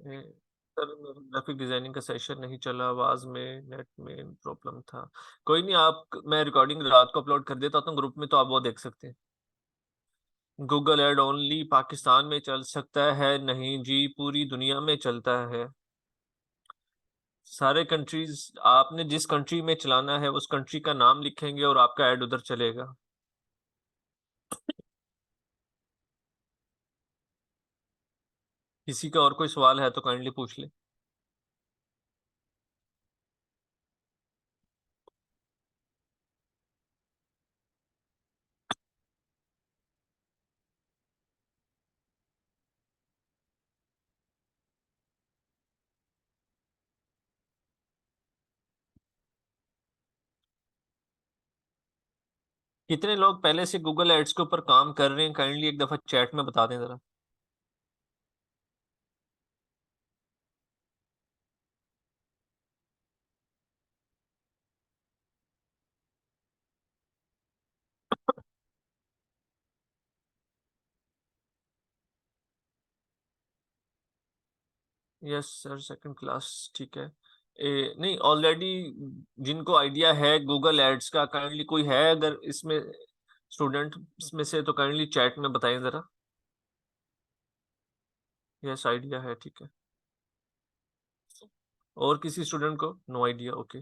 ए, sir मेरा graphic designing का session नहीं चला, आवाज में नेट में प्रॉब्लम था। कोई नहीं, आप मैं रिकॉर्डिंग रात को अपलोड कर देता हूँ ग्रुप में, तो आप वो देख सकते हैं। गूगल ऐड ओनली पाकिस्तान में चल सकता है? नहीं जी, पूरी दुनिया में चलता है। सारे कंट्रीज, आपने जिस कंट्री में चलाना है उस कंट्री का नाम लिखेंगे और आपका ऐड उधर चलेगा। किसी का और कोई सवाल है तो काइंडली पूछ ले। कितने लोग पहले से गूगल एड्स के ऊपर काम कर रहे हैं, काइंडली एक दफा चैट में बता दें जरा। यस सर, सेकंड क्लास, ठीक है। नहीं, ऑलरेडी जिनको आइडिया है गूगल एड्स का, काइंडली कोई है अगर इसमें स्टूडेंट इसमें से, तो काइंडली चैट में बताएं जरा। यस, आइडिया है, ठीक है। और किसी स्टूडेंट को no idea? Okay.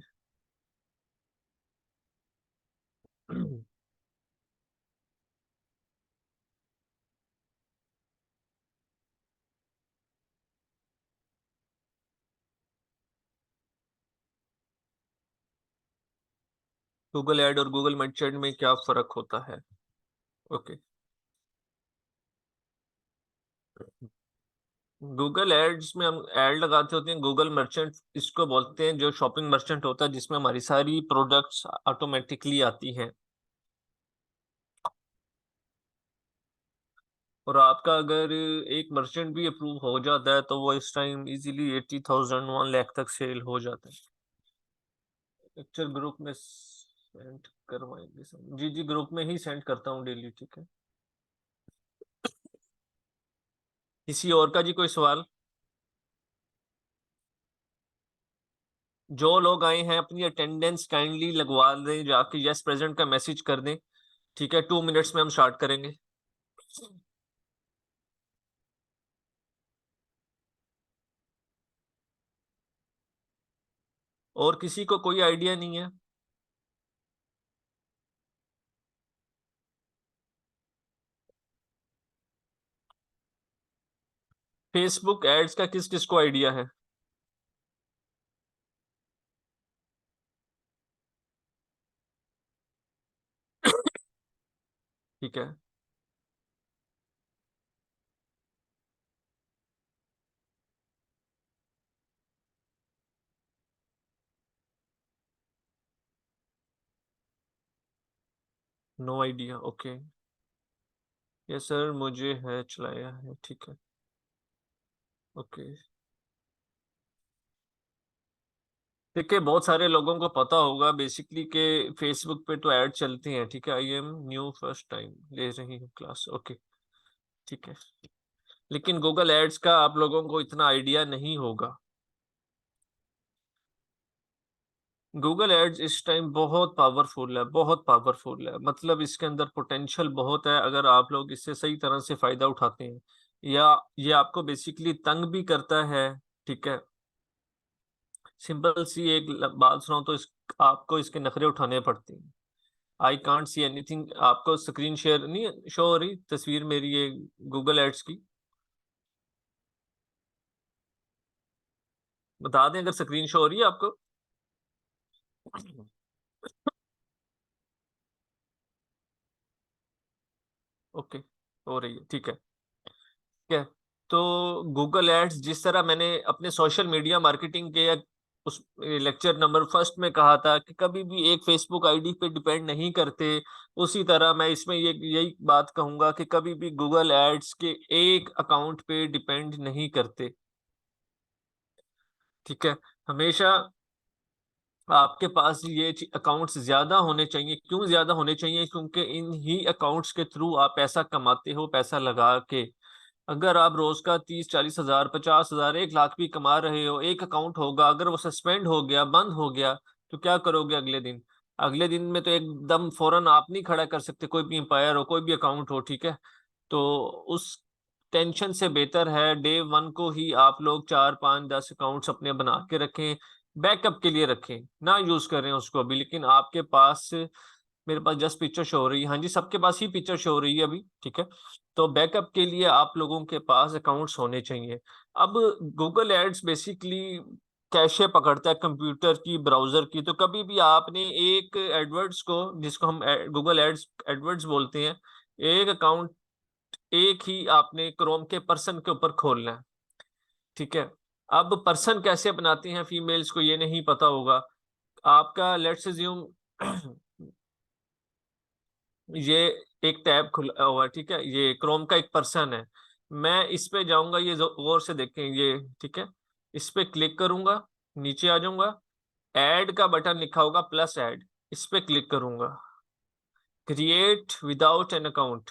Google ad और गूगल मर्चेंट में क्या फर्क होता है? ओके। गूगल एड्स में हम ऐड लगाते होते हैं, गूगल मर्चेंट इसको बोलते हैं जो शॉपिंग मर्चेंट होता है, जिसमें हमारी सारी प्रोडक्ट्स ऑटोमेटिकली आती हैं। और आपका अगर एक मर्चेंट भी अप्रूव हो जाता है तो वो इस टाइम इजीली 80,000 1 लाख तक सेल हो जाता है। पिक्चर ग्रुप में सेंड करवाएंगे सर? जी जी, ग्रुप में ही सेंड करता हूँ डेली, ठीक है। किसी और का जी कोई सवाल? जो लोग आए हैं अपनी अटेंडेंस काइंडली लगवा दें, जाके यस प्रेजेंट का मैसेज कर दें। ठीक है, 2 मिनट्स में हम स्टार्ट करेंगे। और किसी को कोई आइडिया नहीं है? फेसबुक एड्स का किस किस को आइडिया है? ठीक है। No idea, okay. Yes sir, मुझे है, चलाया है, ठीक है। ओके। देखिए, बहुत सारे लोगों को पता होगा बेसिकली कि फेसबुक पे तो ऐड चलती हैं, ठीक है। I am new, first time ले रही हूँ क्लास, ओके, ठीक है। लेकिन गूगल एड्स का आप लोगों को इतना आइडिया नहीं होगा। गूगल एड्स इस टाइम बहुत पावरफुल है, बहुत पावरफुल है, मतलब इसके अंदर पोटेंशियल बहुत है अगर आप लोग इससे सही तरह से फायदा उठाते हैं। या ये आपको बेसिकली तंग भी करता है, ठीक है। सिंपल सी एक बात सुनाओ तो आपको इसके नखरे उठाने पड़ते हैं। आई कांट सी एनीथिंग, आपको स्क्रीन शेयर नहीं शो हो रही तस्वीर मेरी ये गूगल एड्स की? बता दें अगर स्क्रीन शो हो रही है आपको। ओके, हो रही है, ठीक है। ठीक है। तो गूगल एड्स जिस तरह मैंने अपने सोशल मीडिया मार्केटिंग के उस लेक्चर नंबर फर्स्ट में कहा था कि कभी भी एक फेसबुक आईडी पे डिपेंड नहीं करते, उसी तरह मैं इसमें ये यही बात कहूंगा कि कभी भी गूगल एड्स के एक अकाउंट पे डिपेंड नहीं करते, ठीक है। हमेशा आपके पास ये अकाउंट्स ज्यादा होने चाहिए। क्यों ज्यादा होने चाहिए? क्योंकि इन ही अकाउंट्स के थ्रू आप पैसा कमाते हो, पैसा लगा के। अगर आप रोज का 30-40 हजार, 50 हजार, 1 लाख भी कमा रहे हो, एक अकाउंट होगा, अगर वो सस्पेंड हो गया, बंद हो गया, तो क्या करोगे अगले दिन? अगले दिन में तो एकदम फौरन आप नहीं खड़ा कर सकते, कोई भी एम्पायर हो, कोई भी अकाउंट हो, ठीक है? तो उस टेंशन से बेहतर है डे वन को ही आप लोग 4, 5, 10 अकाउंट्स अपने बना के रखें, बैकअप के लिए रखें, ना यूज करें उसको अभी। लेकिन आपके पास, मेरे पास जस्ट पिक्चर शो हो रही है, हाँ जी, सबके पास ही पिक्चर शो हो रही है अभी, ठीक है? तो बैकअप के लिए आप लोगों के पास अकाउंट्स होने चाहिए। अब गूगल एड्स बेसिकली कैशे पकड़ता है कंप्यूटर की, ब्राउजर की। तो कभी भी आपने एक एडवर्ड्स को, जिसको हम गूगल एड्स एडवर्ड्स बोलते हैं, एक अकाउंट एक ही आपने क्रोम के पर्सन के ऊपर खोलना है, ठीक है? अब पर्सन कैसे बनाते हैं फीमेल्स को ये नहीं पता होगा। आपका लेट्स अज्यूम ये एक टैब खुला हुआ है, ठीक है? ये क्रोम का एक पर्सन है। मैं इस पे जाऊंगा, ये गौर से देखें ये, ठीक है? इस पे क्लिक करूंगा, नीचे आ जाऊंगा, ऐड का बटन लिखा होगा, प्लस ऐड, इस पे क्लिक करूंगा। क्रिएट विदाउट एन अकाउंट,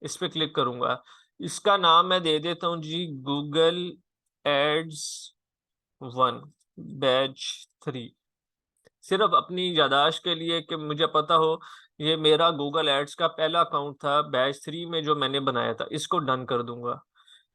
इस पे क्लिक करूंगा। इसका नाम मैं दे देता हूँ जी, गूगल एड्स 1 बैच 3। सिर्फ अपनी यादाश्त के लिए कि मुझे पता हो, ये मेरा गूगल एड्स का पहला अकाउंट था बैच 3 में जो मैंने बनाया था। इसको डन कर दूंगा।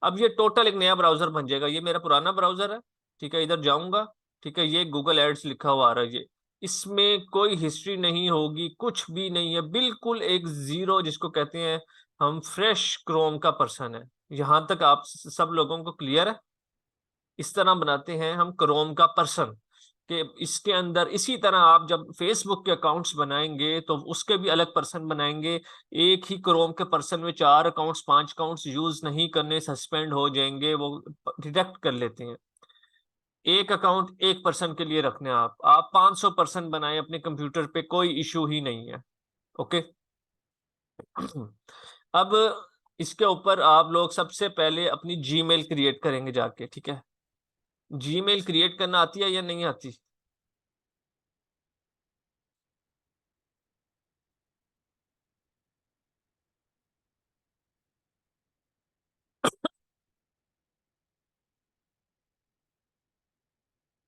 अब ये टोटल एक नया ब्राउजर बन जाएगा। ये मेरा पुराना ब्राउजर है, ठीक है? इधर जाऊंगा, ठीक है? ये गूगल एड्स लिखा हुआ आ रहा है ये। इसमें कोई हिस्ट्री नहीं होगी, कुछ भी नहीं है, बिल्कुल एक जीरो, जिसको कहते हैं हम फ्रेश क्रोम का पर्सन है। यहां तक आप सब लोगों को क्लियर है? इस तरह बनाते हैं हम क्रोम का पर्सन, कि इसके अंदर इसी तरह आप जब फेसबुक के अकाउंट्स बनाएंगे तो उसके भी अलग पर्सन बनाएंगे। एक ही क्रोम के पर्सन में 4 अकाउंट्स, 5 अकाउंट्स यूज नहीं करने, सस्पेंड हो जाएंगे, वो डिटेक्ट कर लेते हैं। एक अकाउंट एक पर्सन के लिए रखने, आप 500 पर्सन बनाए अपने कंप्यूटर पे, कोई इशू ही नहीं है। ओके। अब इसके ऊपर आप लोग सबसे पहले अपनी जीमेल क्रिएट करेंगे जाके, ठीक है? जीमेल क्रिएट करना आती है या नहीं आती?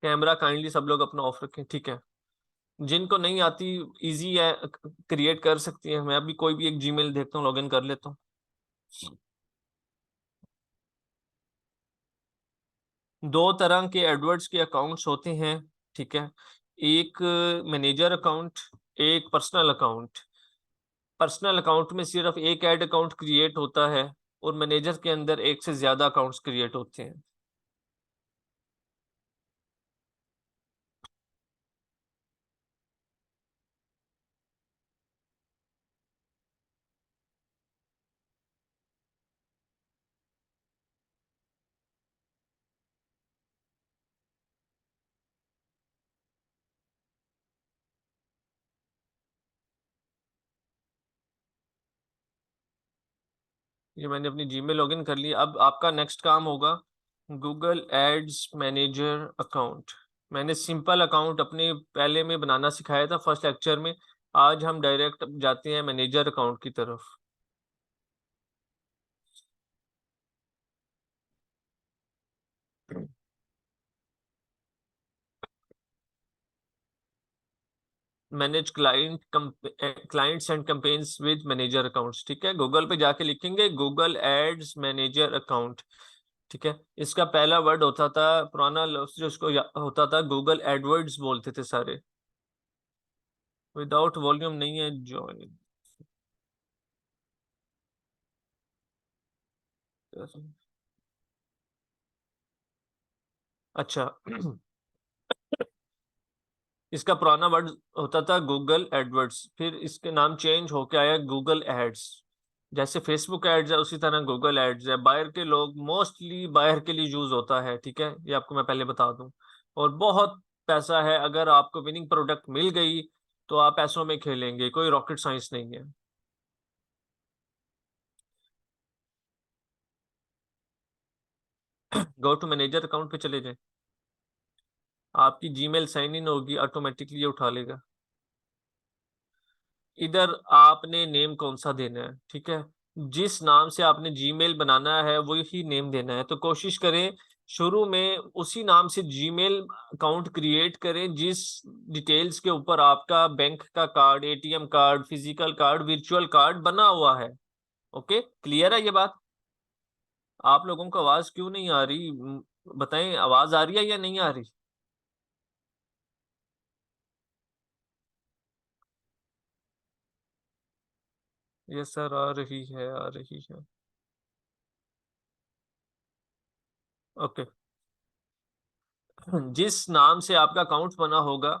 कैमरा काइंडली सब लोग अपना ऑफ रखें, ठीक है? जिनको नहीं आती, इजी है, क्रिएट कर सकती है। मैं अभी कोई भी एक जीमेल देखता हूँ, लॉगिन कर लेता हूँ। दो तरह के एडवर्ड्स के अकाउंट्स होते हैं, ठीक है? एक मैनेजर अकाउंट, एक पर्सनल अकाउंट। पर्सनल अकाउंट में सिर्फ एक ऐड अकाउंट क्रिएट होता है, और मैनेजर के अंदर एक से ज्यादा अकाउंट्स क्रिएट होते हैं। ये मैंने अपनी जीमेल लॉगिन कर ली। अब आपका नेक्स्ट काम होगा गूगल एड्स मैनेजर अकाउंट। मैंने सिंपल अकाउंट अपने पहले में बनाना सिखाया था फर्स्ट लेक्चर में। आज हम डायरेक्ट जाते हैं मैनेजर अकाउंट की तरफ। Manage clients and campaigns with manager accounts, ठीक है? गूगल पे जाके लिखेंगे गूगल एड्स मैनेजर अकाउंट, ठीक है? इसका पहला वर्ड होता था, पुराना लफ्ज जो इसको होता था, गूगल एडवर्ड्स बोलते थे सारे। विदाउट वॉल्यूम नहीं है, ज्वाइन। अच्छा। इसका पुराना वर्ड होता था गूगल एडवर्ड्स, फिर इसके नाम चेंज होके आया गूगल एड्स। जैसे फेसबुक एड्स है, उसी तरह गूगल एड्स है। बाहर के लोग, मोस्टली बाहर के लिए यूज होता है, ठीक है? ये आपको मैं पहले बता दूं। और बहुत पैसा है, अगर आपको विनिंग प्रोडक्ट मिल गई तो आप पैसों में खेलेंगे, कोई रॉकेट साइंस नहीं है। गो टू मैनेजर अकाउंट पे चले जाएं। आपकी जीमेल साइन इन होगी, ऑटोमेटिकली ये उठा लेगा। इधर आपने नेम कौन सा देना है, ठीक है? जिस नाम से आपने जीमेल बनाना है वही नेम देना है। तो कोशिश करें शुरू में उसी नाम से जीमेल अकाउंट क्रिएट करें जिस डिटेल्स के ऊपर आपका बैंक का card, ATM card, physical card, virtual card बना हुआ है। ओके, क्लियर है ये बात? आप लोगों को आवाज क्यों नहीं आ रही? बताएं, आवाज आ रही है या नहीं आ रही? ये सर आ रही है, आ रही है। ओके। जिस नाम से आपका अकाउंट बना होगा,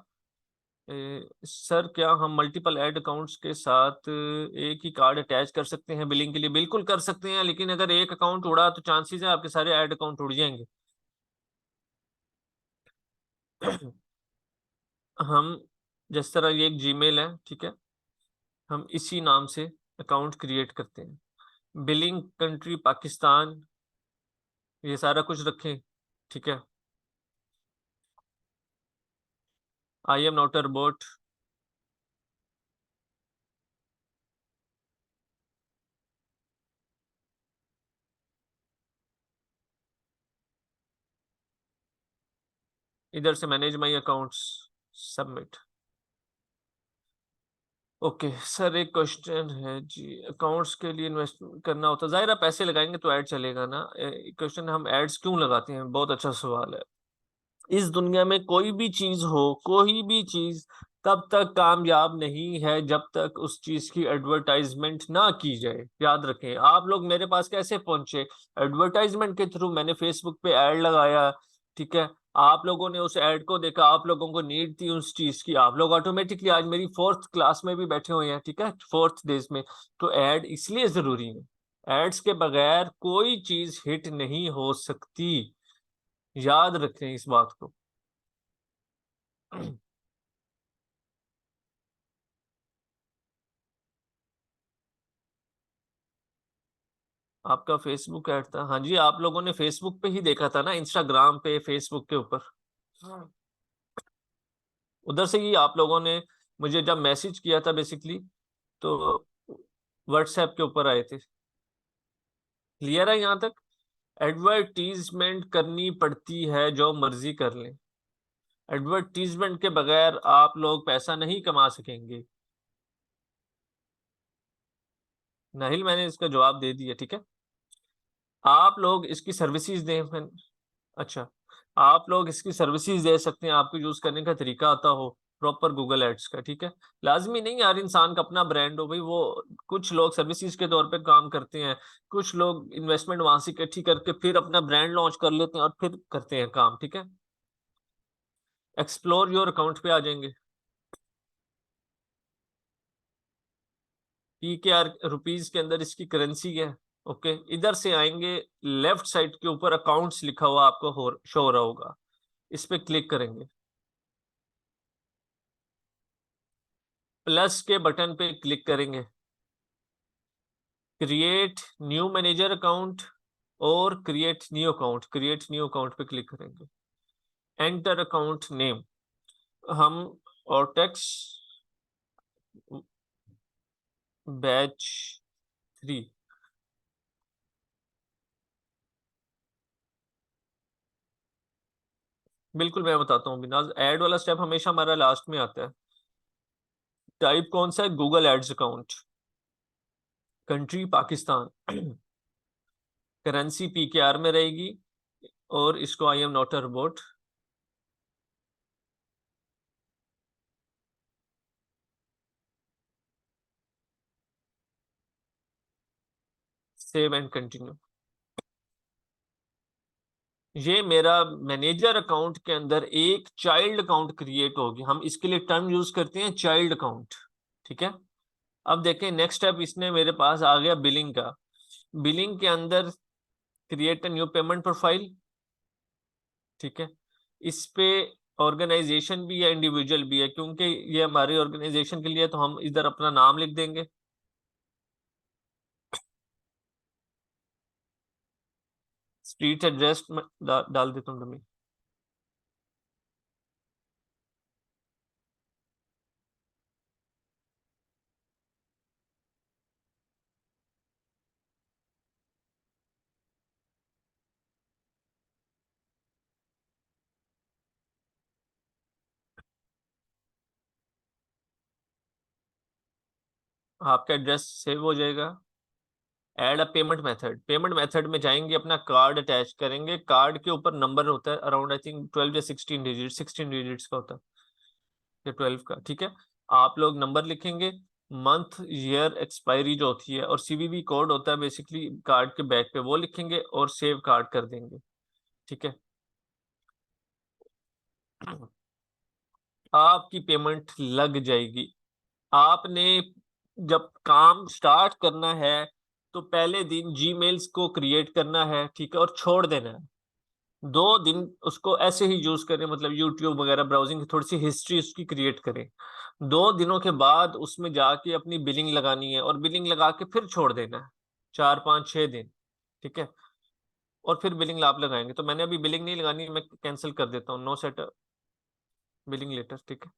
सर क्या हम मल्टीपल ऐड अकाउंट्स के साथ एक ही कार्ड अटैच कर सकते हैं बिलिंग के लिए? बिल्कुल कर सकते हैं, लेकिन अगर एक अकाउंट उड़ा तो चांसेस है आपके सारे ऐड अकाउंट उड़ जाएंगे। हम, जिस तरह ये एक जीमेल है, ठीक है, हम इसी नाम से अकाउंट क्रिएट करते हैं। बिलिंग कंट्री पाकिस्तान, ये सारा कुछ रखें, ठीक है। आई एम नॉट अ रोबोट। इधर से manage my accounts, submit. Okay sir, एक क्वेश्चन है जी। अकाउंट्स के लिए इन्वेस्ट करना होता है, जाहिर है पैसे लगाएंगे तो ऐड चलेगा ना। क्वेश्चन, हम एड्स क्यों लगाते हैं? बहुत अच्छा सवाल है। इस दुनिया में कोई भी चीज हो, कोई भी चीज तब तक कामयाब नहीं है जब तक उस चीज की एडवर्टाइजमेंट ना की जाए। याद रखें। आप लोग मेरे पास कैसे पहुंचे? एडवर्टाइजमेंट के थ्रू। मैंने फेसबुक पे ऐड लगाया, ठीक है। आप लोगों ने उस ऐड को देखा, आप लोगों को नीड थी उस चीज की, आप लोग ऑटोमेटिकली आज मेरी फोर्थ क्लास में भी बैठे हुए हैं, ठीक है, फोर्थ डेज में। तो ऐड इसलिए जरूरी है। एड्स के बगैर कोई चीज हिट नहीं हो सकती। याद रखें इस बात को। आपका फेसबुक ऐड था? हाँ जी, आप लोगों ने फेसबुक पे ही देखा था ना, इंस्टाग्राम पे, फेसबुक के ऊपर। हाँ। उधर से ही आप लोगों ने मुझे जब मैसेज किया था बेसिकली, तो व्हाट्सएप के ऊपर आए थे। क्लियर है यहाँ तक? एडवर्टीजमेंट करनी पड़ती है, जो मर्जी कर लें। एडवर्टीजमेंट के बगैर आप लोग पैसा नहीं कमा सकेंगे। नाहिल, मैंने इसका जवाब दे दिया, ठीक है। आप लोग इसकी सर्विसेज दें। अच्छा, आप लोग इसकी सर्विसेज दे सकते हैं, आपको यूज करने का तरीका आता हो प्रॉपर गूगल एड्स का, ठीक है। लाजमी नहीं यार इंसान का अपना ब्रांड हो भाई वो। कुछ लोग सर्विसेज के तौर पे काम करते हैं, कुछ लोग इन्वेस्टमेंट वहां से इकट्ठी करके फिर अपना ब्रांड लॉन्च कर लेते हैं और फिर करते हैं काम, ठीक है। एक्सप्लोर योर अकाउंट पे आ जाएंगे। PKR रुपीज के अंदर इसकी करेंसी है। ओके, इधर से आएंगे, लेफ्ट साइड के ऊपर अकाउंट्स लिखा हुआ आपको शो हो रहा होगा, इस पे क्लिक करेंगे। प्लस के बटन पे क्लिक करेंगे। क्रिएट न्यू मैनेजर अकाउंट और क्रिएट न्यू अकाउंट पे क्लिक करेंगे। एंटर अकाउंट नेम, हम ऑर्टेक्स बैच 3। बिल्कुल मैं बताता हूँ बिनाज, ऐड वाला स्टेप हमेशा हमारा लास्ट में आता है। टाइप कौन सा है? Google ads account. Country Pakistan. Currency PKR में रहेगी, और इसको I am not a robot. Save and continue. ये मेरा मैनेजर अकाउंट के अंदर एक चाइल्ड अकाउंट क्रिएट होगी। हम इसके लिए टर्म यूज करते हैं चाइल्ड अकाउंट, ठीक है। अब देखें नेक्स्ट स्टेप, इसने मेरे पास आ गया बिलिंग का। बिलिंग के अंदर create a new payment profile, ठीक है। इस पे ऑर्गेनाइजेशन भी है, इंडिविजुअल भी है, क्योंकि ये हमारी ऑर्गेनाइजेशन के लिए, तो हम इधर अपना नाम लिख देंगे। स्ट्रीट एड्रेस में डाल देता हूँ डमी। आपका एड्रेस सेव हो जाएगा। ऐड अ पेमेंट मेथड, पेमेंट मेथड में जाएंगे, अपना कार्ड अटैच करेंगे, कार्ड के ऊपर नंबर होता है अराउंड आई थिंक 12 या 16 डिजिट, 16 डिजिट्स का होता है या 12 का, ठीक है। आप लोग नंबर लिखेंगे, मंथ ईयर एक्सपायरी जो होती है, और सीवीवी कोड होता है बेसिकली कार्ड के बैक पे, वो लिखेंगे और सेव कार्ड कर देंगे, ठीक है। आपकी पेमेंट लग जाएगी। आपने जब काम स्टार्ट करना है तो पहले दिन जीमेल्स को क्रिएट करना है, ठीक है, और छोड़ देना है। 2 दिन उसको ऐसे ही यूज करें, मतलब यूट्यूब वगैरह ब्राउजिंग की थोड़ी सी हिस्ट्री उसकी क्रिएट करें। 2 दिनों के बाद उसमें जाके अपनी बिलिंग लगानी है, और बिलिंग लगा के फिर छोड़ देना है 4 5 6 दिन, ठीक है। और फिर बिलिंग आप लगाएंगे, तो मैंने अभी बिलिंग नहीं लगानी, मैं कैंसिल कर देता हूँ, नो सेट बिलिंग लेटर, ठीक है।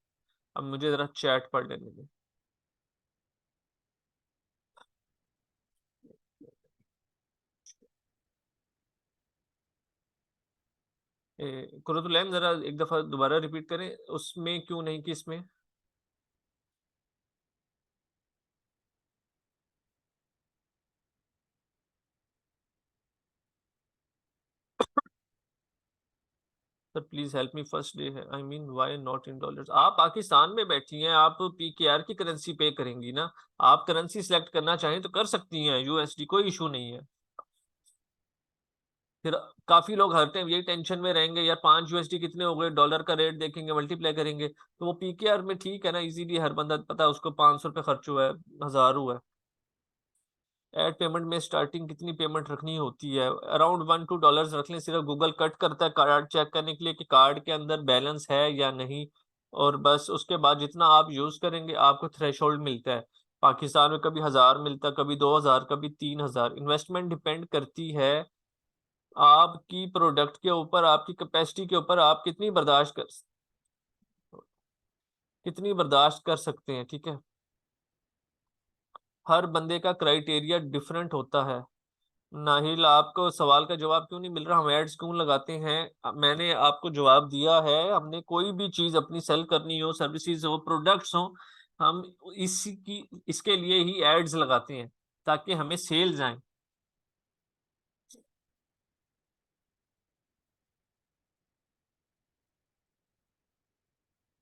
अब मुझे जरा चैट पढ़ लेने दें। कुरतुलैम जरा एक दफा दोबारा रिपीट करें, उसमें क्यों नहीं कि इसमें। Sir please help me, first day है, I mean why not in dollars. आप पाकिस्तान में बैठी हैं, आप पीकेआर की करेंसी पे करेंगी ना। आप करेंसी सिलेक्ट करना चाहें तो कर सकती हैं, यूएसडी, कोई इशू नहीं है। फिर काफी लोग हर टाइम यही टेंशन में रहेंगे, यार 5 यूएसडी कितने हो गए, डॉलर का रेट देखेंगे, मल्टीप्लाई करेंगे, तो वो पीकेआर में ठीक है ना, इजीली हर बंदा पता है उसको 500 रुपये खर्च हुआ है, 1000 हुआ है। एड पेमेंट में स्टार्टिंग कितनी पेमेंट रखनी होती है, अराउंड $1 2 रख लें, सिर्फ गूगल कट करता है कार्ड चेक करने के लिए कि कार्ड के अंदर बैलेंस है या नहीं। और बस उसके बाद जितना आप यूज करेंगे आपको थ्रेशोल्ड मिलता है। पाकिस्तान में कभी 1000 मिलता, कभी 2000, कभी 3000। इन्वेस्टमेंट डिपेंड करती है आपकी प्रोडक्ट के ऊपर, आपकी कैपेसिटी के ऊपर, आप कितनी बर्दाश्त कर सकते हैं, ठीक है। हर बंदे का क्राइटेरिया डिफरेंट होता है। नाहिल, आपको सवाल का जवाब क्यों नहीं मिल रहा, हम एड्स क्यों लगाते हैं? मैंने आपको जवाब दिया है, हमने कोई भी चीज अपनी सेल करनी हो, सर्विसेज हो, प्रोडक्ट्स हो, हम इसके लिए ही एड्स लगाते हैं, ताकि हमें सेल्स आए।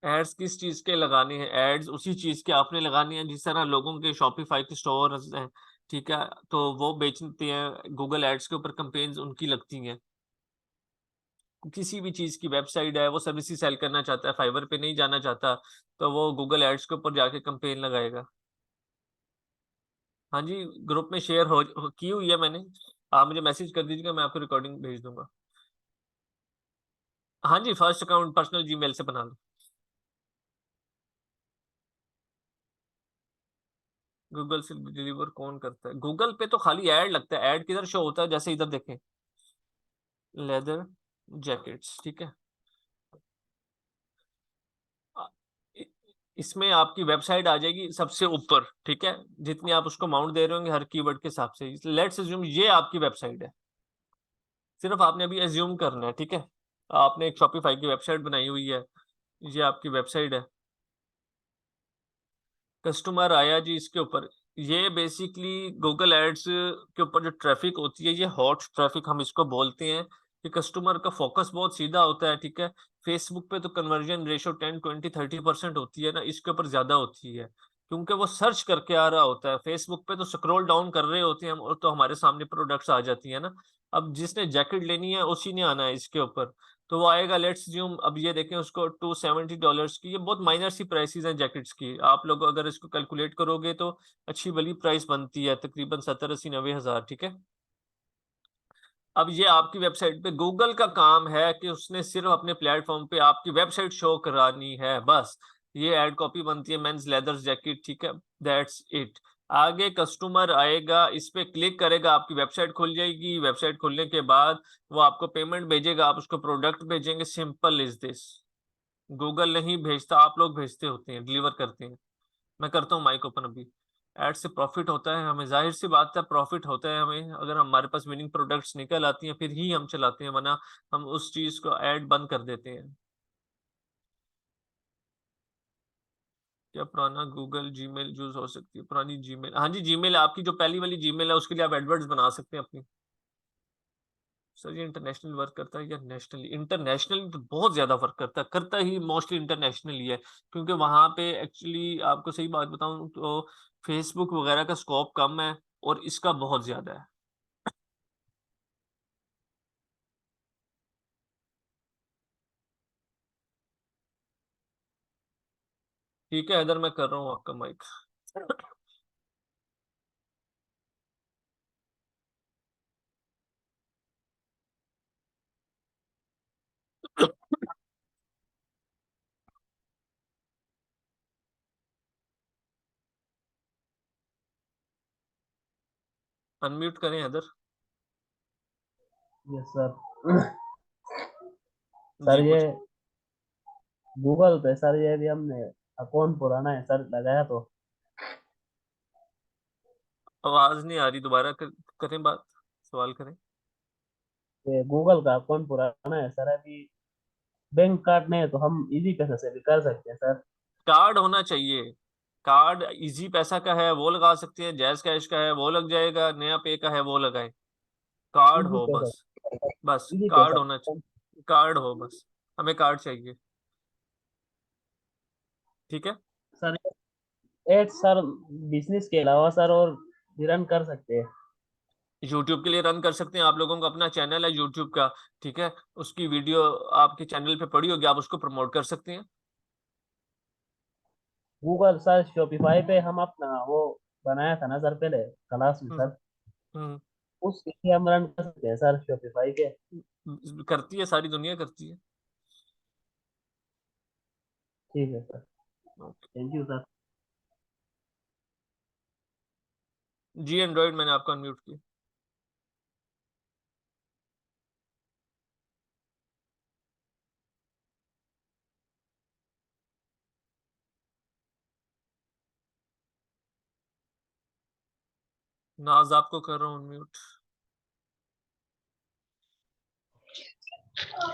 एड्स किस चीज के लगाने हैं? एड्स उसी चीज के आपने लगाने हैं, जिस तरह लोगों के शॉपिफाई के स्टोर हैं, ठीक है, तो वो बेचते हैं, गूगल एड्स के ऊपर कंपेन्स उनकी लगती हैं। किसी भी चीज की वेबसाइट है, वो सर्विसेज सेल करना चाहता है, फाइवर पे नहीं जाना चाहता, तो वो गूगल एड्स के ऊपर जाके कंपेन लगाएगा। हाँ जी, ग्रुप में शेयर की हुई है मैंने। आप मुझे मैसेज कर दीजिएगा, मैं आपको रिकॉर्डिंग भेज दूंगा। हाँ जी, फर्स्ट अकाउंट पर्सनल जीमेल से बना लो। गूगल से डिलीवर कौन करता है? गूगल पे तो खाली ऐड लगता है, ऐड किधर शो होता है, जैसे इधर देखें, लेदर जैकेट्स, ठीक है। आ- इ- इसमें आपकी वेबसाइट आ जाएगी सबसे ऊपर, ठीक है। जितनी आप उसको माउंट दे रहे होंगे हर कीवर्ड के हिसाब से, लेट्स अज्यूम ये आपकी वेबसाइट है। सिर्फ आपने अभी एज्यूम करना है, ठीक है। आपने एक शॉपिफाई की वेबसाइट बनाई हुई है, ये आपकी वेबसाइट है। कस्टमर आया जी इसके ऊपर, ये बेसिकली गूगल एड्स के ऊपर जो ट्रैफिक होती है, ये हॉट ट्रैफिक हम इसको बोलते हैं, कि कस्टमर का फोकस बहुत सीधा होता है, ठीक है। फेसबुक पे तो कन्वर्जन रेशो 10 20 30% होती है ना, इसके ऊपर ज्यादा होती है, क्योंकि वो सर्च करके आ रहा होता है। फेसबुक पे तो स्क्रॉल डाउन कर रहे होते हैं हम, और तो हमारे सामने प्रोडक्ट्स आ जाती है ना। अब जिसने जैकेट लेनी है उसी ने आना है इसके ऊपर, तो वो आएगा। लेट्स ज्यूम, अब ये देखें उसको $270 की, ये बहुत माइनर सी प्राइसेस हैं जैकेट्स की, आप लोग अगर इसको कैलकुलेट करोगे तो अच्छी भली प्राइस बनती है, तकरीबन 70 80 90 हज़ार, ठीक है। अब ये आपकी वेबसाइट पे गूगल का काम है कि उसने सिर्फ अपने प्लेटफॉर्म पे आपकी वेबसाइट शो करानी है, बस। ये एड कॉपी बनती है, मेंस लेदर जैकेट, ठीक है, दैट्स इट। आगे कस्टमर आएगा, इस पे क्लिक करेगा, आपकी वेबसाइट खुल जाएगी, वेबसाइट खुलने के बाद वो आपको पेमेंट भेजेगा, आप उसको प्रोडक्ट भेजेंगे, सिंपल इज दिस। गूगल नहीं भेजता, आप लोग भेजते होते हैं, डिलीवर करते हैं। मैं करता हूँ माइक ओपन अभी। एड से प्रॉफिट होता है हमें, जाहिर सी बात है प्रॉफिट होता है हमें, अगर हमारे पास विनिंग प्रोडक्ट्स निकल आती हैं फिर ही हम चलाते हैं, वरना हम उस चीज को ऐड बंद कर देते हैं। क्या पुराना गूगल जीमेल यूज हो सकती है? पुरानी जीमेल, हाँ जी, जीमेल आपकी जो पहली वाली जीमेल है उसके लिए आप एडवर्ड्स बना सकते हैं अपनी। सर ये इंटरनेशनल वर्क करता है या नेशनली? इंटरनेशनल तो बहुत ज्यादा वर्क करता ही मोस्टली इंटरनेशनल ही है, क्योंकि वहां पे एक्चुअली आपको सही बात बताऊं तो फेसबुक वगैरह का स्कोप कम है और इसका बहुत ज्यादा है। ठीक है इधर मैं कर रहा हूँ आपका माइक। अनम्यूट करें इधर। Yes sir. सर जी ये पूछ। गूगल पे सर ये भी हमने अकाउंट पुराना है सर लगाया तो। आवाज नहीं आ रही, दोबारा करें बात, सवाल करें। ये गूगल का अकाउंट पुराना है सर अभी। बैंक कार्ड नहीं है तो हम इजी पैसे से भी कर सकते हैं सर। कार्ड होना चाहिए। कार्ड इजी पैसा का है वो लगा सकते हैं, जैज कैश का है वो लग जाएगा, नया पे का है वो लगाए। कार्ड इजी हो पैसा। बस। बस इजी कार्ड पैसा। होना चाहिए, कार्ड हो बस। हमें कार्ड चाहिए। ठीक है। सर एड सर बिजनेस के अलावा सर और भी रन कर सकते हैं। यूट्यूब के लिए रन कर सकते हैं, आप लोगों का अपना चैनल है यूट्यूब का। ठीक है। उसकी वीडियो आपके चैनल पे पड़ी होगी, आप उसको प्रमोट कर सकते हैं। गूगल सर शॉपिफाई पे हम अपना वो बनाया था ना सर पहले क्लास में हम्म। सर। हम्म। उसके हम रन कर सकते हैं सर शॉपिफाई के। करती है, सारी दुनिया करती है। ठीक है sir. Okay. Thank you sir. जी एंड्रॉइड मैंने आपको अनम्यूट किया। नाज आपको कर रहा हूँ अनम्यूट।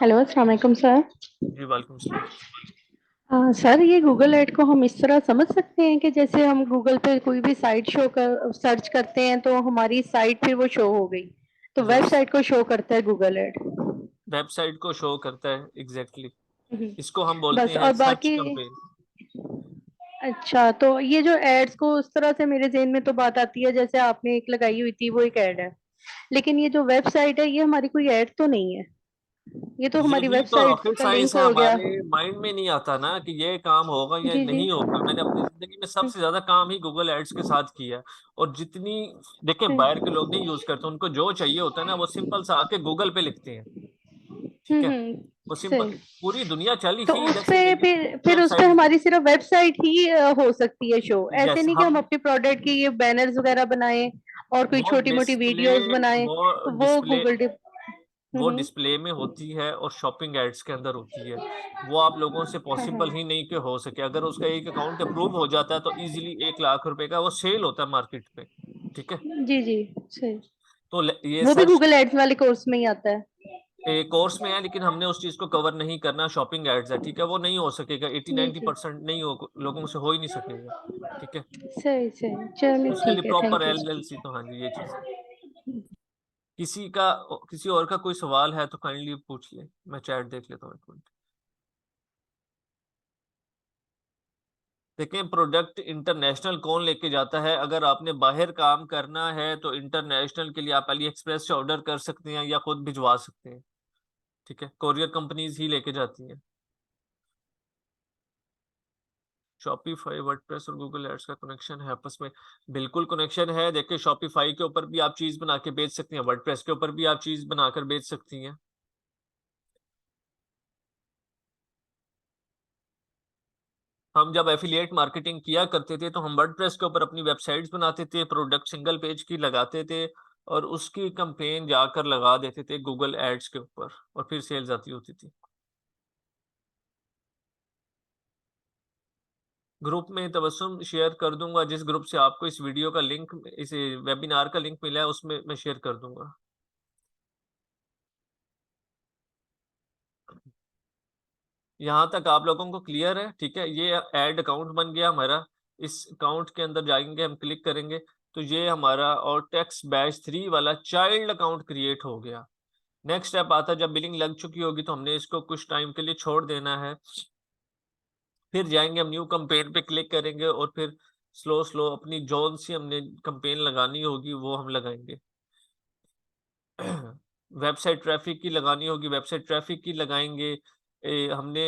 हेलो अस्सलाम वालेकुम सर। जी वालेकुम सलाम। सर ये गूगल ऐड को हम इस तरह समझ सकते हैं कि जैसे हम गूगल पे कोई भी साइट शो कर सर्च करते हैं तो हमारी साइट फिर वो शो हो गई, तो यस। वेबसाइट को शो करता है गूगल ऐड। वेबसाइट को शो करता है एग्जैक्टली। इसको हम बोलते बस हैं और सर्च बाकी। कंपेन। अच्छा, तो ये जो एड्स को उस तरह से मेरे ज़हन में तो बात आती है जैसे आपने एक लगाई हुई थी वो एक ऐड है, लेकिन ये जो वेबसाइट है ये हमारी कोई ऐड तो नहीं है, ये तो हमारी यही तो वेबसाइट रॉकेट का साइंस लिंक है, हो गया। हमारे माइंड में नहीं आता ना कि ये काम होगा या जी जी। नहीं होगा। मैंने अपनी जिंदगी में सबसे ज्यादा काम ही गूगल एड्स के साथ किया है। और जितनी, देखिए बाहर के लोग नहीं यूज करते, उनको जो चाहिए होता है ना वो सिंपल सा आके गूगल पे लिखते हैं। ठीक है। वो सिंपल, सही। पूरी दुनिया चली तो ही उस इधर से पे गई है। फिर उस पे वेबसाइट। हमारी सिर्फ वेबसाइट ही हो सकती है शो, ऐसे यस नहीं कि हम हम, अपने प्रोडक्ट की ये बैनर्स वगैरह बनाएं और कोई वो छोटी मोटी डिस्प्ले वीडियोस बनाएं, वो तो वो डिस्प्ले गूगल डिप। वो डिस्प्ले में होती है और शॉपिंग एड्स के अंदर होती है। वो आप लोगों से हाँ पॉसिबल ही हाँ। नहीं कि हो सके। अगर उसका एक अकाउंट अप्रूव हो जाता है तो इजीली 1 लाख रुपए का वो सेल होता है मार्केट में। ठीक है। जी जी। सही। तो ये वो भी सर्च गूगल एड्स वाले कोर्स में ही आता है। कोर्स में है, लेकिन हमने उस चीज को कवर नहीं करना, शॉपिंग एड्स है। ठीक है, वो नहीं हो सकेगा, एटी जी नाइनटी जी। परसेंट नहीं हो, लोगों से हो ही नहीं सकेगा। ठीक है। सही सही, चलिए उसके लिए ठीक है, प्रॉपर थैंक यू। एलएलसी, तो हाँ जी ये चीज है। किसी का, किसी और का कोई सवाल है तो काइंडली पूछ ले, मैं चैट देख लेता हूँ एक मिनट। देखें, प्रोडक्ट इंटरनेशनल कौन लेके जाता है? अगर आपने बाहर काम करना है तो इंटरनेशनल के लिए आप अली एक्सप्रेस से ऑर्डर कर सकते हैं या खुद भिजवा सकते हैं। ठीक है, कोरियर कंपनीज ही लेके जाती हैं। शॉपिफाई, वर्डप्रेस और गूगल एड्स का कनेक्शन है आपस में? बिल्कुल कनेक्शन है। देखिए शॉपिफाई के ऊपर भी आप चीज बना के बेच सकती हैं, वर्डप्रेस के ऊपर भी आप चीज बनाकर बेच सकती हैं। हम जब एफिलिएट मार्केटिंग किया करते थे तो हम वर्डप्रेस के ऊपर अपनी वेबसाइट्स बनाते थे, प्रोडक्ट सिंगल पेज की लगाते थे और उसकी कंपेन जाकर लगा देते थे गूगल एड्स के ऊपर और फिर सेल्स आती होती थी। ग्रुप में तबस्सुम शेयर कर दूंगा, जिस ग्रुप से आपको इस वीडियो का लिंक, इस वेबिनार का लिंक मिला है उसमें मैं शेयर कर दूंगा। यहाँ तक आप लोगों को क्लियर है? ठीक है, ये ऐड अकाउंट बन गया हमारा। इस अकाउंट के अंदर जाएंगे, हम क्लिक करेंगे तो ये हमारा और टेक्स्ट बैच 3 वाला चाइल्ड अकाउंट क्रिएट हो गया। नेक्स्ट स्टेप आता है, जब बिलिंग लग चुकी होगी तो हमने इसको कुछ टाइम के लिए छोड़ देना है। फिर जाएंगे हम न्यू कंपेन पे क्लिक करेंगे और फिर स्लो स्लो अपनी जोन सी हमने कंपेन लगानी होगी वो हम लगाएंगे। वेबसाइट ट्रैफिक की लगानी होगी, वेबसाइट ट्रैफिक की लगाएंगे। हमने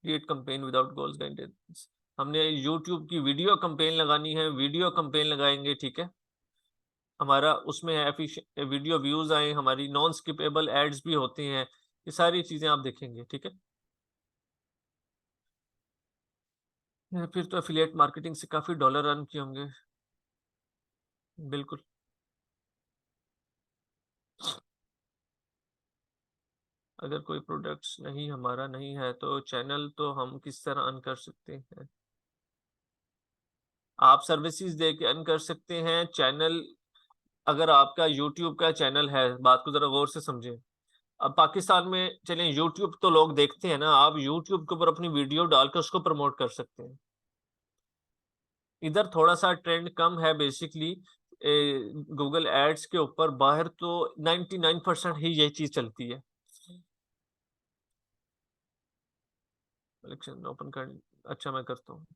create campaign without goals guidance, हमने यूट्यूब की वीडियो कंपेन लगानी है, वीडियो कंपेन लगाएंगे। ठीक है, हमारा उसमें वीडियो व्यूज आए, हमारी नॉन स्किपेबल एड्स भी होती हैं, ये सारी चीजें आप देखेंगे। ठीक है, फिर तो एफिलिएट मार्केटिंग से काफी डॉलर अर्न किए होंगे। बिल्कुल। अगर कोई प्रोडक्ट्स नहीं हमारा नहीं है तो चैनल तो हम किस तरह अर्न कर सकते हैं? आप सर्विसेज दे के अर्न कर सकते हैं। चैनल, अगर आपका यूट्यूब का चैनल है, बात को जरा गौर से समझें। अब पाकिस्तान में चलें, यूट्यूब तो लोग देखते हैं ना, आप यूट्यूब के ऊपर अपनी वीडियो डालकर उसको प्रमोट कर सकते हैं। इधर थोड़ा सा ट्रेंड कम है बेसिकली गूगल एड्स के ऊपर, बाहर तो 99% ही ये चीज चलती है। कलेक्शन ओपन कर, अच्छा मैं करता हूँ।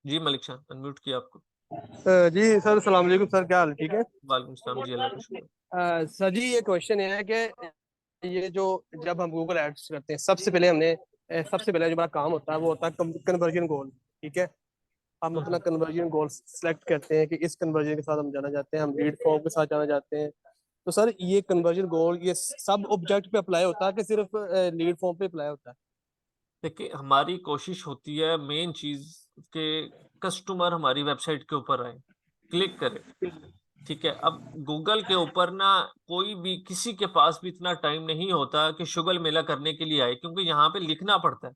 जी मलिक शाह, अनम्यूट किया आपको। जी सर, सलाम अलैकुम सर, क्या हाल? ठीक है। वालेकुम सलाम जी, अल्लाह का शुक्र। सर जी, ये क्वेश्चन है कि ये जो जब हम गूगल एड्स करते हैं, सबसे पहले जो हमारा काम होता है वो होता है कन्वर्जन गोल। ठीक है। हम अपना कन्वर्जन गोल सेलेक्ट करते हैं कि इस कन्वर्जन के साथ हम जाना चाहते हैं, हम लीड फॉर्म के साथ जाना चाहते हैं। तो सर, ये कन्वर्जन गोल ये सब ऑब्जेक्ट पे अप्लाई होता है कि सिर्फ लीड फॉर्म पे अप्लाई होता है? देखिए, हमारी कोशिश होती है मेन चीज के कस्टमर हमारी वेबसाइट के ऊपर आए, क्लिक करें। ठीक है, अब गूगल के ऊपर ना कोई भी किसी के पास भी इतना टाइम नहीं होता कि शुगल मेला करने के लिए आए, क्योंकि यहाँ पे लिखना पड़ता है।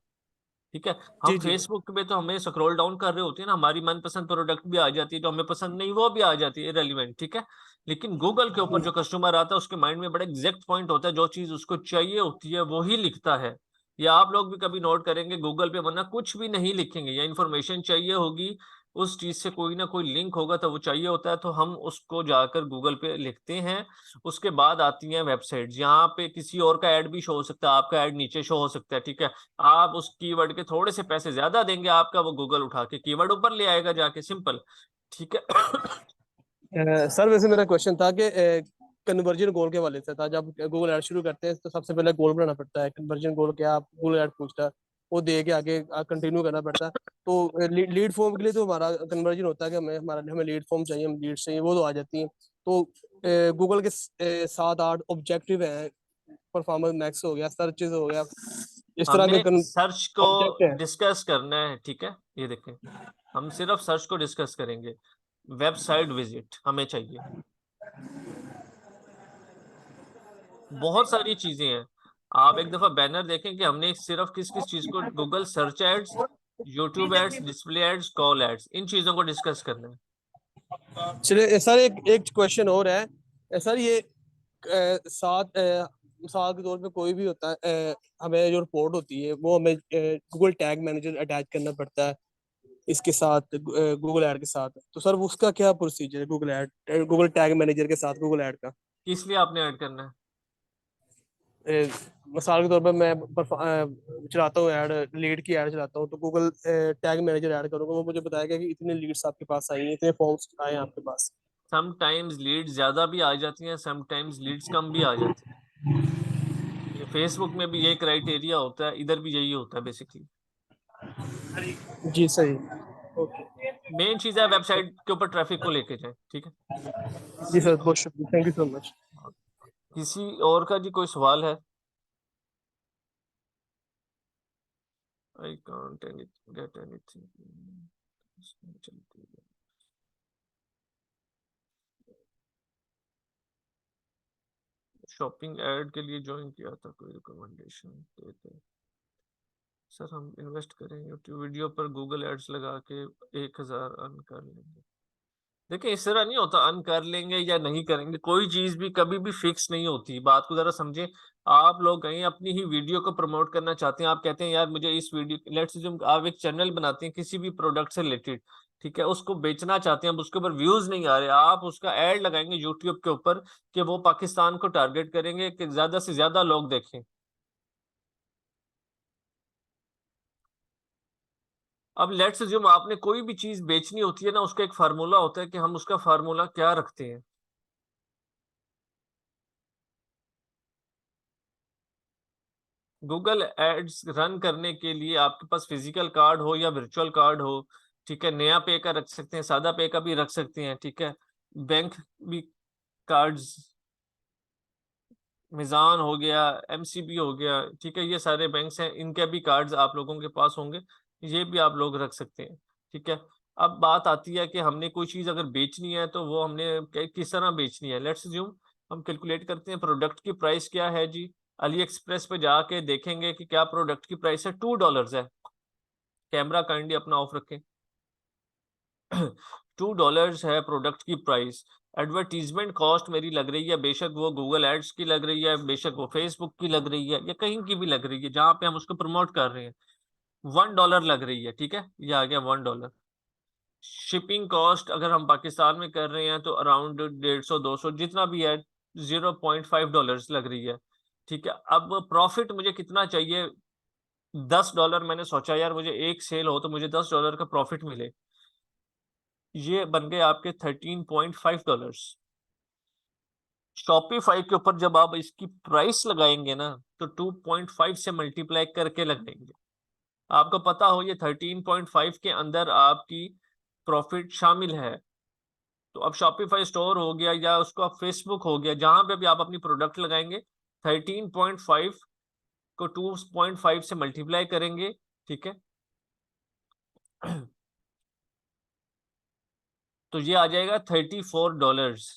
ठीक है, हम जी जी। फेसबुक पे तो हमें स्क्रॉल डाउन कर रहे होते हैं ना, हमारी मनपसंद प्रोडक्ट भी आ जाती है, जो हमें पसंद नहीं वो भी आ जाती है, रेलिवेंट। ठीक है, लेकिन गूगल के ऊपर जो कस्टमर आता है उसके माइंड में बड़ा एग्जैक्ट पॉइंट होता है, जो चीज उसको चाहिए होती है वो ही लिखता है। या आप लोग भी कभी नोट करेंगे गूगल पे वरना कुछ भी नहीं लिखेंगे, या इन्फॉर्मेशन चाहिए होगी उस चीज से कोई ना कोई लिंक होगा तो वो चाहिए होता है, तो हम उसको जाकर गूगल पे लिखते हैं। उसके बाद आती हैं वेबसाइट, यहाँ पे किसी और का ऐड भी शो हो सकता है, आपका ऐड नीचे शो हो सकता है। ठीक है, आप उस कीवर्ड के थोड़े से पैसे ज्यादा देंगे, आपका वो गूगल उठा के कीवर्ड ऊपर ले आएगा जाके, सिंपल। ठीक है। सर, वैसे मेरा क्वेश्चन था कि कन्वर्जन गोल के वाले से था। जब गूगल ऐड शुरू करते हैं तो सबसे पहले गोल बनाना पड़ता है, कन्वर्जन गोल क्या आप गूगल ऐड पूछता है, वो दे के आगे कंटिन्यू करना पड़ता है। तो लीड फॉर्म के लिए तो हमारा कन्वर्जन होता है कि हमें लीड फॉर्म चाहिए, हम लीड चाहिए, वो तो आ जाती है। तो गूगल के 7-8 ऑब्जेक्टिव हैं, परफॉर्मेंस मैक्स हो गया, सर्चेज हो गया, इस तरह के हमें सर्च को ऑब्जेक्ट है। डिस्कस करना है। ठीक है, ये देखें, हम सिर्फ सर्च को डिस्कस करेंगे। वेबसाइट विजिट हमें चाहिए, बहुत सारी चीजें हैं। आप एक दफा बैनर देखें कि हमने सिर्फ किस किस चीज को, Google search ads, YouTube ads, display ads, call ads, इन चीजों को डिस्कस करना है। चलिए सर, एक एक क्वेश्चन और है। सर, ये मिसाल के तौर पे कोई भी होता है, हमें जो रिपोर्ट होती है वो हमें गूगल टैग मैनेजर अटैच करना पड़ता है इसके साथ, गूगल ऐड के साथ। तो सर, वो उसका क्या प्रोसीजर है, गूगल टैग मैनेजर के साथ गूगल ऐड का? किस लिए आपने ऐड करना है? मिसाल के तौर पे मैं चलाता हूँ ऐड, लीड की ऐड चलाता हूँ, तो गूगल टैग मैनेजर ऐड करूंगा, वो मुझे बताएगा कि इतने लीड्स आपके पास आई हैं, इतने फॉर्म्स आए हैं आपके पास। समटाइम्स लीड्स ज्यादा भी आ जाती हैं, समटाइम्स लीड्स कम भी आ जाती हैं। फेसबुक में भी ये क्राइटेरिया होता है, इधर भी यही होता है बेसिकली। जी सही। ओके। मेन चीज है वेबसाइट के ऊपर ट्रैफिक को लेके जाए। ठीक है, जी किसी सर, बहुत शुक्रिया, थैंक यू सो मच। किसी और का जी कोई सवाल है? I can't get anything. Shopping add के लिए ज्वाइन किया था, कोई रिकमेंडेशन देते? सर हम इन्वेस्ट करें यूट्यूब वीडियो पर गूगल एड्स लगा के 1000 अर्न कर लेंगे। देखिए इस तरह नहीं होता अर्न कर लेंगे या नहीं करेंगे, कोई चीज भी कभी भी फिक्स नहीं होती, बात को जरा समझे। आप लोग कहीं अपनी ही वीडियो को प्रमोट करना चाहते हैं, आप कहते हैं यार मुझे इस वीडियो, लेट्स अज्यूम आप एक चैनल बनाते हैं किसी भी प्रोडक्ट से रिलेटेड, ठीक है, उसको बेचना चाहते हैं, अब उसके ऊपर व्यूज नहीं आ रहे, आप उसका एड लगाएंगे यूट्यूब के ऊपर कि वो पाकिस्तान को टारगेट करेंगे कि ज्यादा से ज्यादा लोग देखें। अब लेट्स अज्यूम आपने कोई भी चीज बेचनी होती है ना, उसका एक फार्मूला होता है कि हम उसका फार्मूला क्या रखते हैं। गूगल एड्स रन करने के लिए आपके पास फिजिकल कार्ड हो या वर्चुअल कार्ड हो, ठीक है, नया पे का रख सकते हैं, सादा पे का भी रख सकते हैं, ठीक है, बैंक भी कार्ड्स, मिजान हो गया, एमसीबी हो गया, ठीक है, ये सारे बैंक्स हैं, इनके भी कार्ड्स आप लोगों के पास होंगे, ये भी आप लोग रख सकते हैं, ठीक है। अब बात आती है कि हमने कोई चीज अगर बेचनी है तो वो हमने किस तरह बेचनी है। लेट्स अज्यूम हम कैलकुलेट करते हैं प्रोडक्ट की प्राइस क्या है जी, अली एक्सप्रेस पे जाके देखेंगे कि क्या प्रोडक्ट की प्राइस है, $2 है। कैमरा काइंडली अपना ऑफ रखें। $2 है प्रोडक्ट की प्राइस। एडवर्टीजमेंट कॉस्ट मेरी लग रही है, बेशक वो गूगल एड्स की लग रही है, बेशक वो फेसबुक की लग रही है, या कहीं की भी लग रही है जहां पे हम उसको प्रमोट कर रहे हैं, $1 लग रही है, ठीक है, ये आ गया $1। शिपिंग कॉस्ट अगर हम पाकिस्तान में कर रहे हैं तो अराउंड 150 200 जितना भी है, $0.5 लग रही है, ठीक है। अब प्रॉफिट मुझे कितना चाहिए, $10। मैंने सोचा यार मुझे एक सेल हो तो मुझे $10 का प्रॉफिट मिले, ये बन गए आपके $13.5। शॉपिफाई के ऊपर जब आप इसकी प्राइस लगाएंगे ना तो 2.5 से मल्टीप्लाई करके लगाएंगे। आपको पता हो ये 13.5 के अंदर आपकी प्रॉफिट शामिल है। तो अब शॉपिफाई स्टोर हो गया या उसको आप फेसबुक हो गया, जहां पे भी आप अपनी प्रोडक्ट लगाएंगे 13.5 को 2.5 से मल्टीप्लाई करेंगे, ठीक है। तो ये आ जाएगा $34।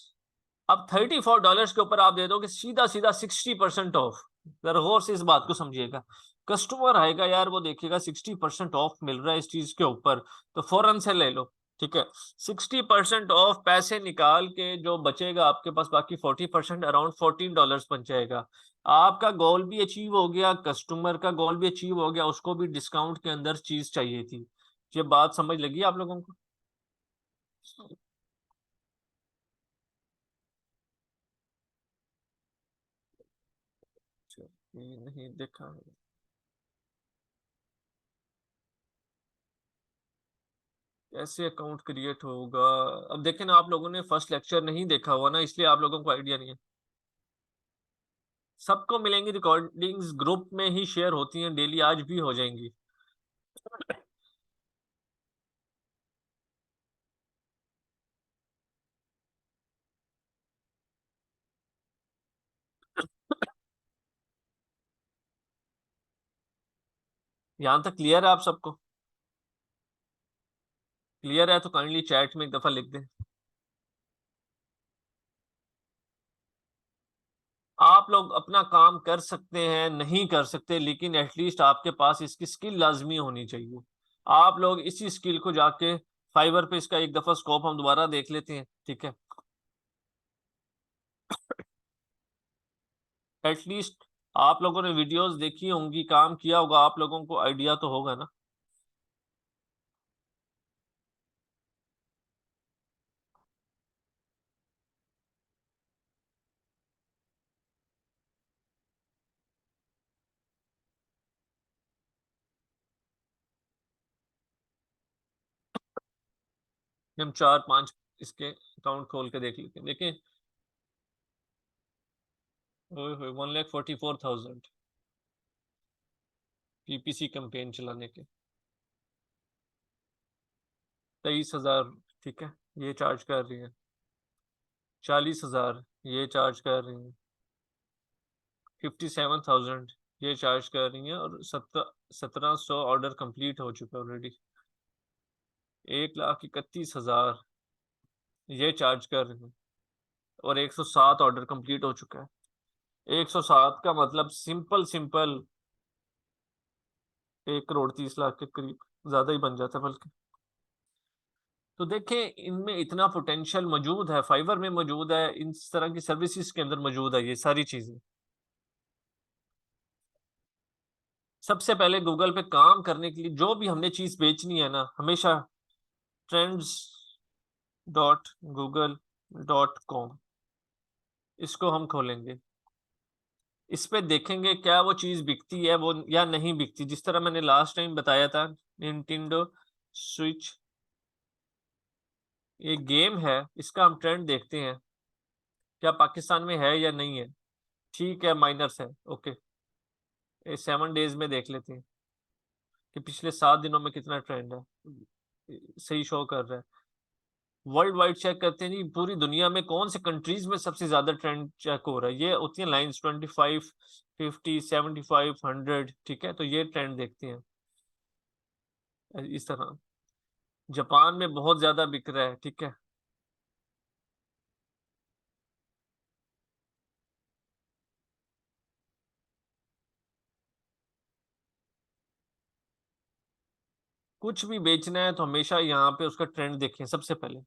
अब $34 के ऊपर आप दे दोगे सीधा सीधा 60% ऑफ। जरा गौर से इस बात को समझिएगा, कस्टमर आएगा यार वो देखेगा 60% ऑफ मिल रहा है इस चीज के ऊपर, तो फौरन से ले लो, ठीक है। 60% ऑफ पैसे निकाल के जो बचेगा आपके पास, बाकी 40% अराउंड $14 बन जाएगा। आपका गोल भी अचीव हो गया, कस्टमर का गोल भी अचीव हो गया, उसको भी डिस्काउंट के अंदर चीज चाहिए थी। ये बात समझ लगी आप लोगों को? ये नहीं देखा है। कैसे अकाउंट क्रिएट होगा? अब देखें ना, आप लोगों ने फर्स्ट लेक्चर नहीं देखा हुआ ना, इसलिए आप लोगों को आइडिया नहीं है। सबको मिलेंगी रिकॉर्डिंग्स, ग्रुप में ही शेयर होती हैं डेली, आज भी हो जाएंगी। यहां तक क्लियर है आप सबको? क्लियर है तो काइंडली चैट में एक दफा लिख दें। आप लोग अपना काम कर सकते हैं, नहीं कर सकते, लेकिन एटलीस्ट आपके पास इसकी स्किल लाजमी होनी चाहिए। आप लोग इसी स्किल को जाके फाइवर पे इसका एक दफा स्कोप हम दोबारा देख लेते हैं, ठीक है। एटलीस्ट आप लोगों ने वीडियोस देखी होंगी, काम किया होगा, आप लोगों को आइडिया तो होगा ना। हम 4 5 इसके अकाउंट खोल के देख लेते हैं, देखिए। 1,44,000 पीपीसी कैंपेन चलाने के, 23,000, ठीक है, ये चार्ज कर रही है। 40,000 ये चार्ज कर रही है। 57,000 ये चार्ज कर रही है, और 1700 ऑर्डर कंप्लीट हो चुका है ऑलरेडी। 1,31,000 ये चार्ज कर रही है, और 107 ऑर्डर कंप्लीट हो चुका है। 107 का मतलब सिंपल सिंपल 1 करोड़ 30 लाख के करीब, ज्यादा ही बन जाता है बल्कि। तो देखें, इनमें इतना पोटेंशियल मौजूद है, फाइवर में मौजूद है, इन तरह की सर्विसेज के अंदर मौजूद है ये सारी चीजें। सबसे पहले गूगल पे काम करने के लिए जो भी हमने चीज बेचनी है ना, हमेशा trends.google.com इसको हम खोलेंगे। इस पे देखेंगे क्या वो चीज बिकती है वो या नहीं बिकती। जिस तरह मैंने लास्ट टाइम बताया था, निंटेंडो स्विच ये गेम है, इसका हम ट्रेंड देखते हैं क्या पाकिस्तान में है या नहीं है। ठीक है, माइनर्स है, ओके। 7 डेज में देख लेते हैं कि पिछले 7 दिनों में कितना ट्रेंड है, सही शो कर रहा है। वर्ल्ड वाइड चेक करते हैं जी, पूरी दुनिया में कौन से कंट्रीज में सबसे ज्यादा ट्रेंड चेक हो रहा है। ये होती है लाइंस 25, 50, 75, 100, ठीक है। तो ये ट्रेंड देखते हैं इस तरह। जापान में बहुत ज्यादा बिक रहा है, ठीक है। कुछ भी बेचना है तो हमेशा यहाँ पे उसका ट्रेंड देखें सबसे पहले।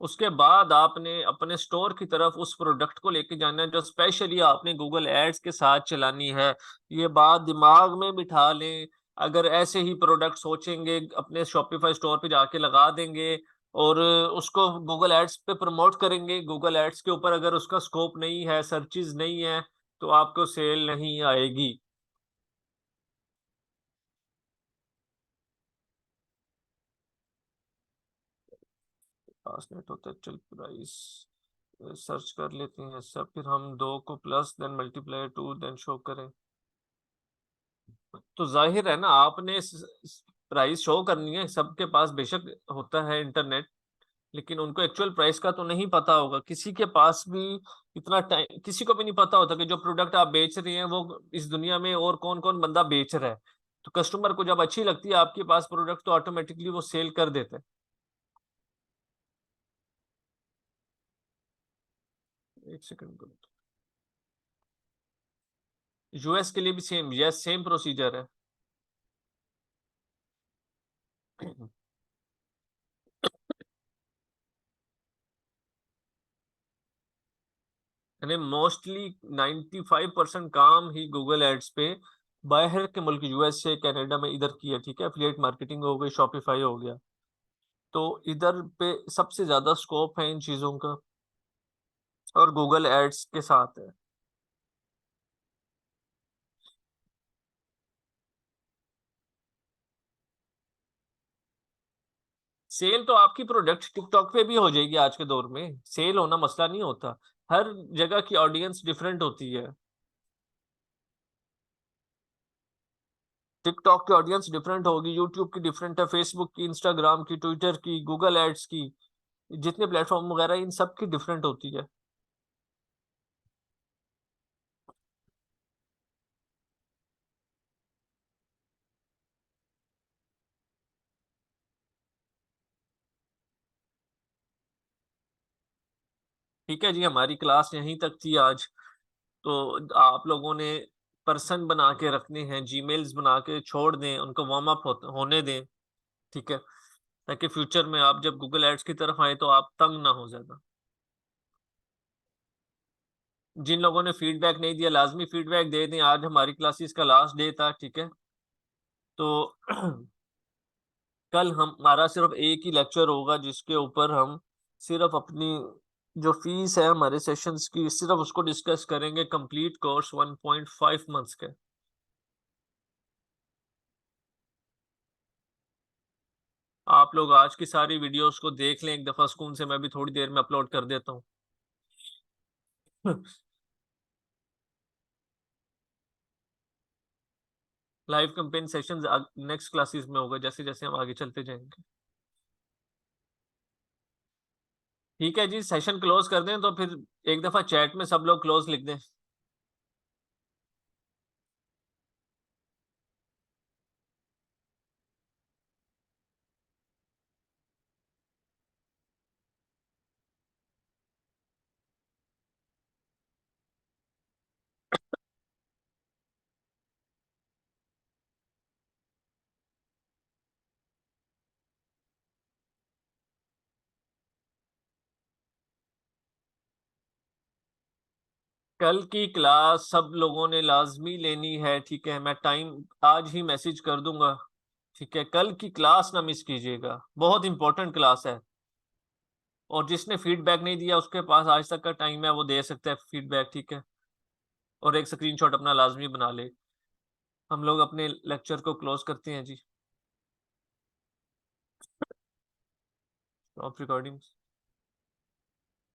उसके बाद आपने अपने स्टोर की तरफ उस प्रोडक्ट को लेके जाना है जो स्पेशली आपने गूगल एड्स के साथ चलानी है। ये बात दिमाग में बिठा लें। अगर ऐसे ही प्रोडक्ट सोचेंगे, अपने शॉपिफाई स्टोर पे जाके लगा देंगे और उसको गूगल एड्स पे प्रमोट करेंगे, गूगल एड्स के ऊपर अगर उसका स्कोप नहीं है, सर्चेज नहीं है, तो आपको सेल नहीं आएगी। पास नेट होता है, चल प्राइस सर्च कर लेते हैं सब, फिर हम 2 को plus then multiply 2 then show करें। तो जाहिर है ना, आपने प्राइस शो करनी है। सबके पास बेशक होता है इंटरनेट, लेकिन उनको एक्चुअल प्राइस का तो नहीं पता होगा। किसी के पास भी इतना टाइम, किसी को भी नहीं पता होता कि जो प्रोडक्ट आप बेच रहे हैं वो इस दुनिया में और कौन कौन बंदा बेच रहा है। तो कस्टमर को जब अच्छी लगती है आपके पास प्रोडक्ट, तो ऑटोमेटिकली वो सेल कर देते हैं। एक सेकंड, यूएस के लिए भी सेम, यस सेम प्रोसीजर है। यानी मोस्टली 95% काम ही गूगल एड्स पे बाहर के मुल्क, यूएसए कनाडा में इधर की है, ठीक है। एफिलिएट मार्केटिंग हो गई, शॉपिफाई हो गया, तो इधर पे सबसे ज्यादा स्कोप है इन चीजों का, और गूगल एड्स के साथ है। सेल तो आपकी प्रोडक्ट टिकटॉक पे भी हो जाएगी। आज के दौर में सेल होना मसला नहीं होता। हर जगह की ऑडियंस डिफरेंट होती है। टिकटॉक की ऑडियंस डिफरेंट होगी, यूट्यूब की डिफरेंट है, फेसबुक की, इंस्टाग्राम की, ट्विटर की, गूगल एड्स की, जितने प्लेटफॉर्म वगैरह इन सब की डिफरेंट होती है। ठीक है जी, हमारी क्लास यहीं तक थी आज। तो आप लोगों ने पर्सन बना के रखने हैं, जीमेल्स बना के छोड़ दें, उनको वार्म अप होने दें, ठीक है, ताकि फ्यूचर में आप जब गूगल एड्स की तरफ आए तो आप तंग ना हो ज्यादा। जिन लोगों ने फीडबैक नहीं दिया, लाजमी फीडबैक दे दें। आज हमारी क्लासेस का लास्ट डे था, ठीक है। तो कल हमारा सिर्फ एक ही लेक्चर होगा जिसके ऊपर हम सिर्फ अपनी जो फीस है हमारे सेशंस की, सिर्फ उसको डिस्कस करेंगे। कंप्लीट कोर्स 1.5 मंथ्स के। आप लोग आज की सारी वीडियोस को देख लें एक दफा सुकून से, मैं भी थोड़ी देर में अपलोड कर देता हूँ। Live campaign sessions next classes में होगा, जैसे जैसे हम आगे चलते जाएंगे। ठीक है जी, सेशन क्लोज कर दें तो फिर एक दफा चैट में सब लोग क्लोज लिख दें। कल की क्लास सब लोगों ने लाजमी लेनी है, ठीक है? मैं टाइम आज ही मैसेज कर दूंगा, ठीक है? कल की क्लास ना मिस कीजिएगा, बहुत इंपॉर्टेंट क्लास है। और जिसने फीडबैक नहीं दिया उसके पास आज तक का टाइम है, वो दे सकता है फीडबैक, ठीक है? और एक स्क्रीनशॉट अपना लाजमी बना ले। हम लोग अपने लेक्चर को क्लोज करते हैं जी। Stop recording.